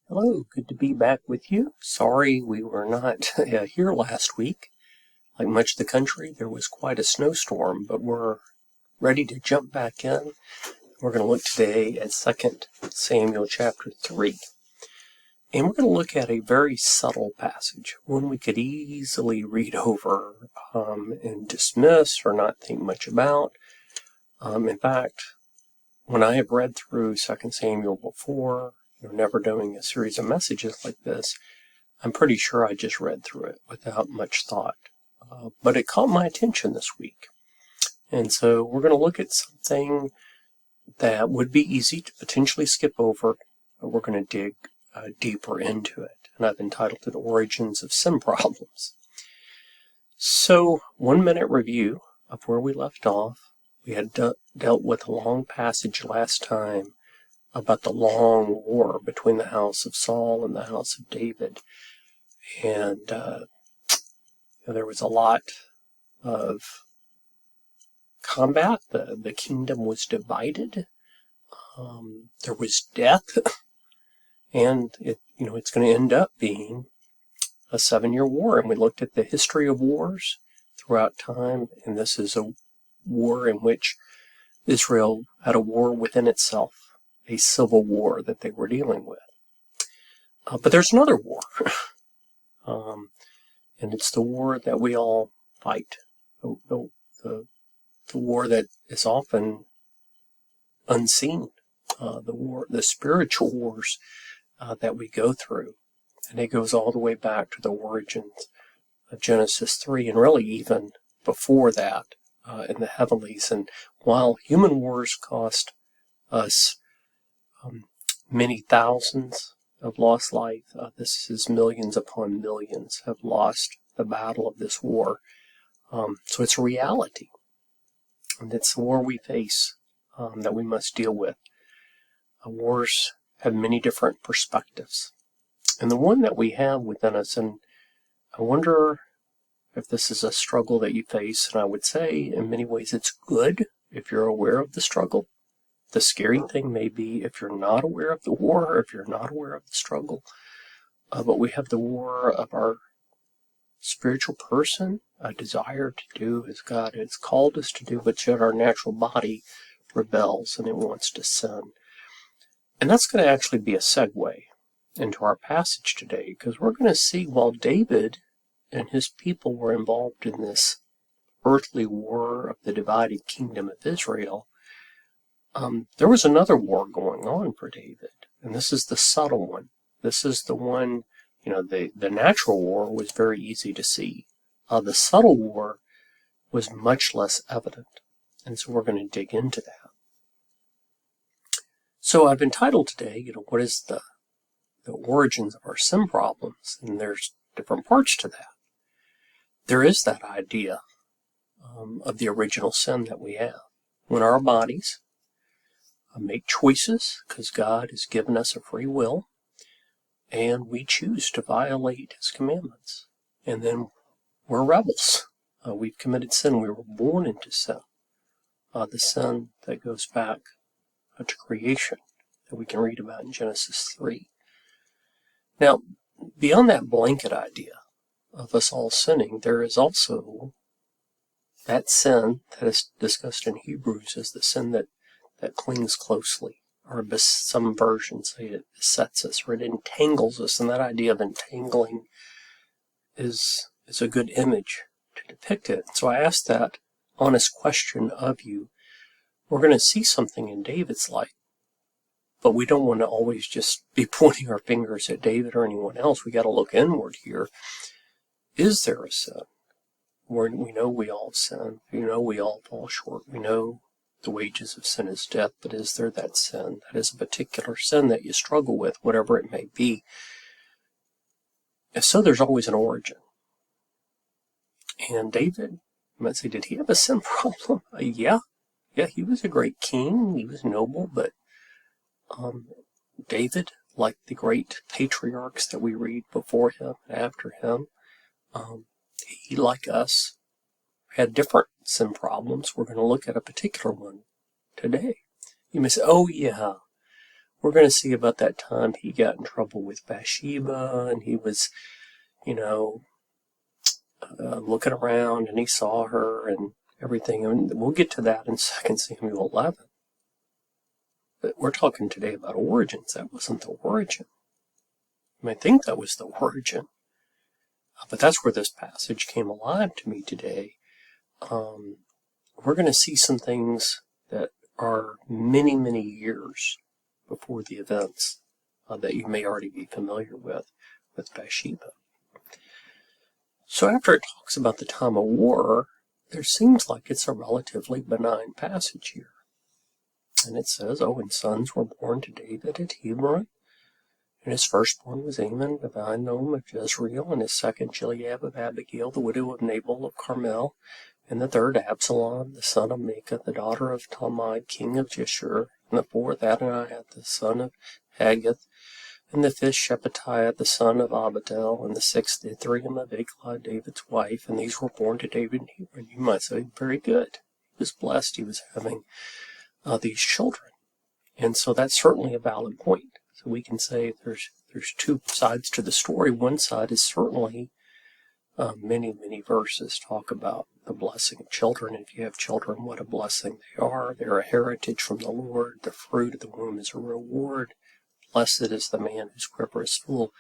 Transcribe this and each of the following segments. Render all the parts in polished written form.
Hello, good to be back with you. Sorry we were not here last week. Like much of the country, there was quite a snowstorm, but we're ready to jump back in. We're going to look today at 2 Samuel chapter 3. And we're going to look at a very subtle passage, one we could easily read over and dismiss or not think much about. In fact, when I have read through 2 Samuel before, never doing a series of messages like this, I'm pretty sure I just read through it without much thought. But it caught my attention this week. And so we're going to look at something that would be easy to potentially skip over, but we're going to dig deeper into it. And I've entitled it Origins of Sin Problems. So, 1 minute review of where we left off. We had dealt with a long passage last time about the long war between the house of Saul and the house of David. And there was a lot of combat. The kingdom was divided. There was death. And it's going to end up being a 7-year war. And we looked at the history of wars throughout time. And this is a war in which Israel had a war within itself, a civil war that they were dealing with. But there's another war. And it's the war that we all fight. The war that is often unseen. The spiritual wars that we go through. And it goes all the way back to the origins of Genesis 3, and really even before that in the heavenlies. And while human wars cost us many thousands of lost life, this is millions upon millions have lost the battle of this war. So it's a reality. And it's the war we face that we must deal with. Wars have many different perspectives. And the one that we have within us, and I wonder if this is a struggle that you face, and I would say in many ways it's good if you're aware of the struggle. The scary thing may be if you're not aware of the war, or if you're not aware of the struggle. But we have the war of our spiritual person, a desire to do as God has called us to do, but yet our natural body rebels and it wants to sin. And that's going to actually be a segue into our passage today, because we're going to see while David and his people were involved in this earthly war of the divided kingdom of Israel, there was another war going on for David, and this is the subtle one. This is the one, the natural war was very easy to see. The subtle war was much less evident, and so we're going to dig into that. So I've entitled today, what is the origins of our sin problems, and there's different parts to that. There is that idea of the original sin that we have. When our bodies make choices, because God has given us a free will, and we choose to violate His commandments, and then we're rebels. We've committed sin. We were born into sin. The sin that goes back to creation that we can read about in Genesis 3. Now, beyond that blanket idea of us all sinning, there is also that sin that is discussed in Hebrews as the sin that clings closely, or some versions say it besets us, or it entangles us, and that idea of entangling is a good image to depict it. So I asked that honest question of you. We're going to see something in David's life, but we don't want to always just be pointing our fingers at David or anyone else. We got to look inward here. Is there a sin? We know we all sin. We know we all fall short. We know the wages of sin is death, but is there that sin that is a particular sin that you struggle with, whatever it may be? If so, there's always an origin. And David, you might say, did he have a sin problem? Yeah, he was a great king. He was noble, but David, like the great patriarchs that we read before him and after him, he, like us, had different sin problems. We're going to look at a particular one today. You may say, oh yeah, we're going to see about that time he got in trouble with Bathsheba, and he was, looking around, and he saw her and everything. And we'll get to that in 2 Samuel 11. But we're talking today about origins. That wasn't the origin. I think that was the origin. But that's where this passage came alive to me today. We're going to see some things that are many, many years before the events that you may already be familiar with Bathsheba. So after it talks about the time of war, there seems like it's a relatively benign passage here. And it says, and sons were born to David at Hebron, and his firstborn was Amon of Ahinom of Jezreel, and his second Chileab of Abigail, the widow of Nabal of Carmel, and the third Absalom, the son of Maacah, the daughter of Talmai, king of Geshur, and the fourth Adonijah, the son of Haggith, and the fifth Shephatiah, the son of Abidel, and the sixth Ithream of Eglah, David's wife, and these were born to David in Hebron. You might say, very good. He was blessed. He was having these children. And so that's certainly a valid point. So we can say there's two sides to the story. One side is certainly many, many verses talk about the blessing of children. If you have children, what a blessing they are. They're a heritage from the Lord. The fruit of the womb is a reward. Blessed is the man whose quiver is full.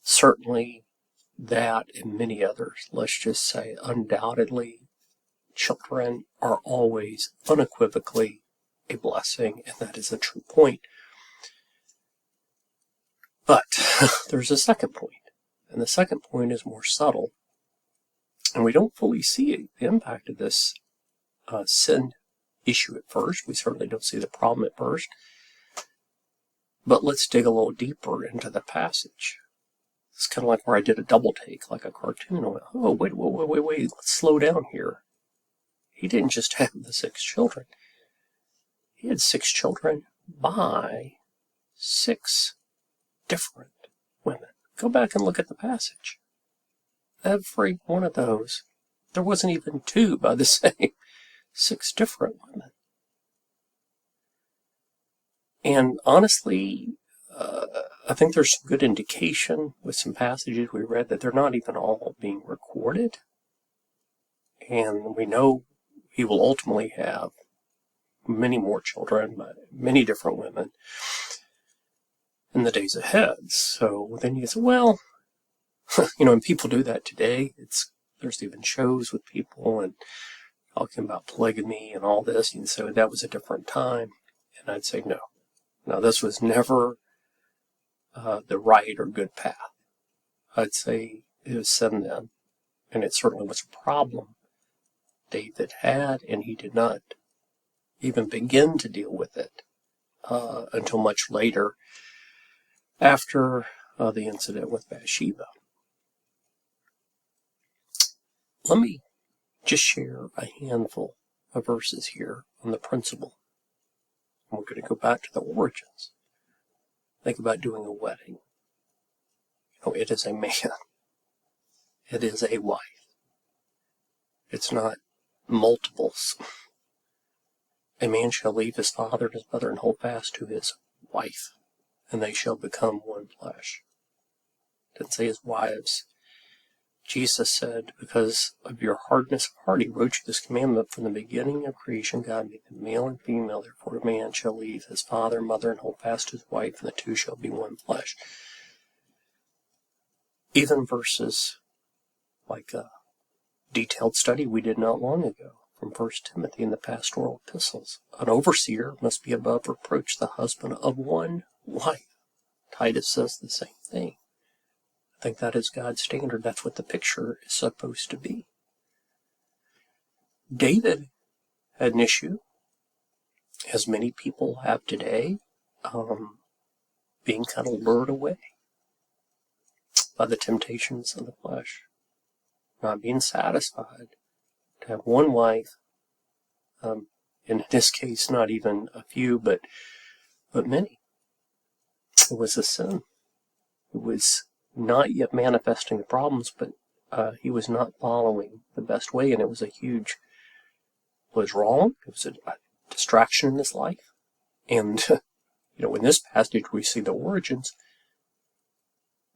Certainly that and many others. Let's just say undoubtedly children are always unequivocally a blessing, and that is a true point. But there's a second point, and the second point is more subtle, and we don't fully see the impact of this sin issue at first. We certainly don't see the problem at first. But let's dig a little deeper into the passage. It's kind of like where I did a double take, like a cartoon. I went, wait, let's slow down here. He didn't just have the 6 children. He had 6 children by 6 different women. Go back and look at the passage. Every one of those, there wasn't even 2 by the same, 6 different women. And honestly, I think there's some good indication with some passages we read that they're not even all being recorded. And we know he will ultimately have many more children by many different women in the days ahead. So then you say, well, and people do that today. There's even shows with people and talking about polygamy and all this. And so that was a different time. And I'd say no. Now, this was never the right or good path. I'd say it was sin then, and it certainly was a problem David had, and he did not even begin to deal with it until much later after the incident with Bathsheba. Let me just share a handful of verses here on the principle. And we're going to go back to the origins. Think about doing a wedding. It is a man. It is a wife. It's not multiples. A man shall leave his father and his mother and hold fast to his wife, and they shall become one flesh. It didn't say his wives. Jesus said, because of your hardness of heart, he wrote you this commandment from the beginning of creation. God made them male and female. Therefore, a man shall leave his father and mother and hold fast to his wife, and the two shall be one flesh. Even verses like a detailed study we did not long ago from 1 Timothy in the pastoral epistles. An overseer must be above reproach, the husband of one wife. Titus says the same thing. I think that is God's standard. That's what the picture is supposed to be. David had an issue, as many people have today, being kind of lured away by the temptations of the flesh, not being satisfied to have one wife, and in this case, not even a few, but many. It was a sin. It was not yet manifesting the problems, but he was not following the best way, and it was wrong. It was a distraction in his life, and In this passage we see the origins,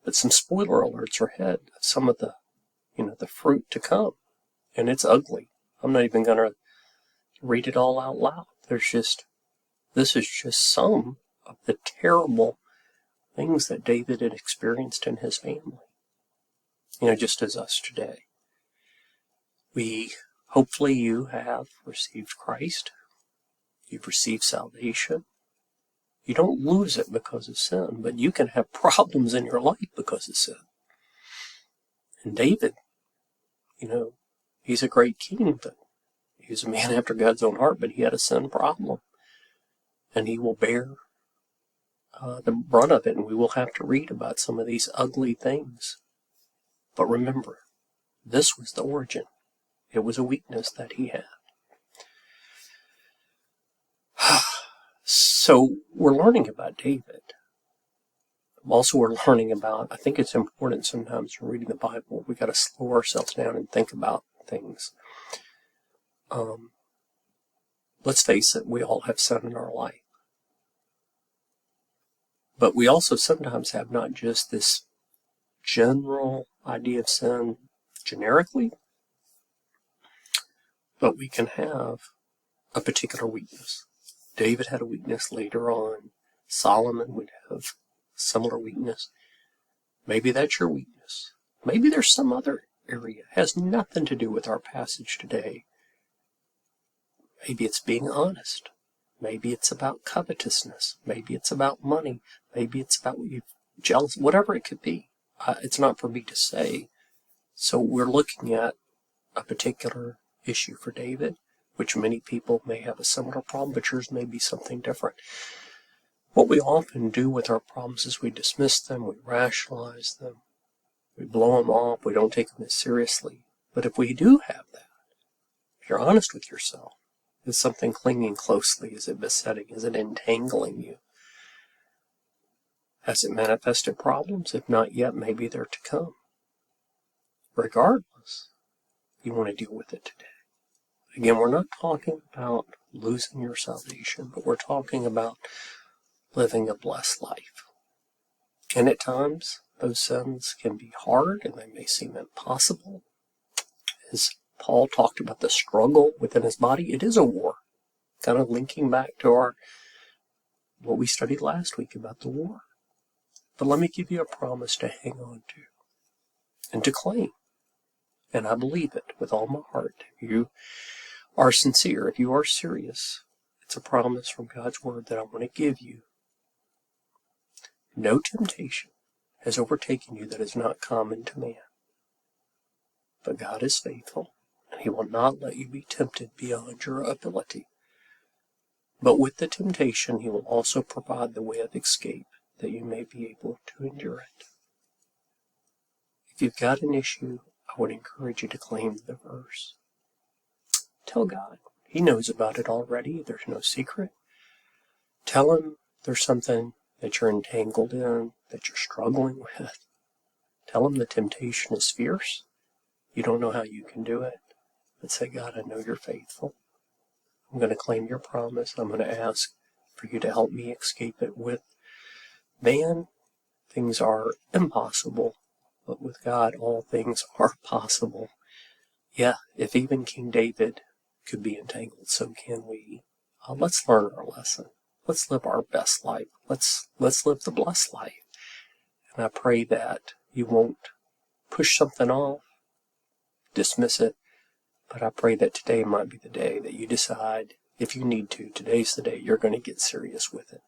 but some spoiler alerts are ahead of some of the fruit to come. And it's ugly. I'm not even going to read it all out loud. This is just some of the terrible things that David had experienced in his family. Just as us today. Hopefully you have received Christ. You've received salvation. You don't lose it because of sin, but you can have problems in your life because of sin. And David, he's a great king, but he's a man after God's own heart, but he had a sin problem. And he will bear the brunt of it, and we will have to read about some of these ugly things. But remember, this was the origin. It was a weakness that he had. So we're learning about David. Also, we're learning about, I think it's important sometimes when reading the Bible, we got to slow ourselves down and think about things. Let's face it, we all have sin in our life. But we also sometimes have not just this general idea of sin generically, but we can have a particular weakness. David had a weakness later on. Solomon would have similar weakness. Maybe that's your weakness. Maybe there's some other area. It has nothing to do with our passage today. Maybe it's being honest. Maybe it's about covetousness. Maybe it's about money. Maybe it's about jealous, whatever it could be. It's not for me to say. So we're looking at a particular issue for David, which many people may have a similar problem, but yours may be something different. What we often do with our problems is we dismiss them, we rationalize them, we blow them off, we don't take them as seriously. But if we do have that, if you're honest with yourself, is something clinging closely? Is it besetting? Is it entangling you? Has it manifested problems? If not yet, maybe they're to come. Regardless, you want to deal with it today. Again, we're not talking about losing your salvation, but we're talking about living a blessed life. And at times, those sins can be hard and they may seem impossible. As Paul talked about the struggle within his body, it is a war. Kind of linking back to what we studied last week about the war. But let me give you a promise to hang on to and to claim. And I believe it with all my heart. If you are sincere, if you are serious, it's a promise from God's word that I want to give you. No temptation has overtaken you that is not common to man. But God is faithful, and he will not let you be tempted beyond your ability. But with the temptation, he will also provide the way of escape, that you may be able to endure it. If you've got an issue, I would encourage you to claim the verse. Tell God. He knows about it already. There's no secret. Tell him there's something that you're entangled in, that you're struggling with. Tell him the temptation is fierce. You don't know how you can do it. But say, God, I know you're faithful. I'm going to claim your promise. I'm going to ask for you to help me escape it. With man, things are impossible. But with God, all things are possible. Yeah, if even King David could be entangled, so can we. Let's learn our lesson. Let's live our best life. Let's live the blessed life. And I pray that you won't push something off, dismiss it, but I pray that today might be the day that you decide, if you need to, today's the day you're going to get serious with it.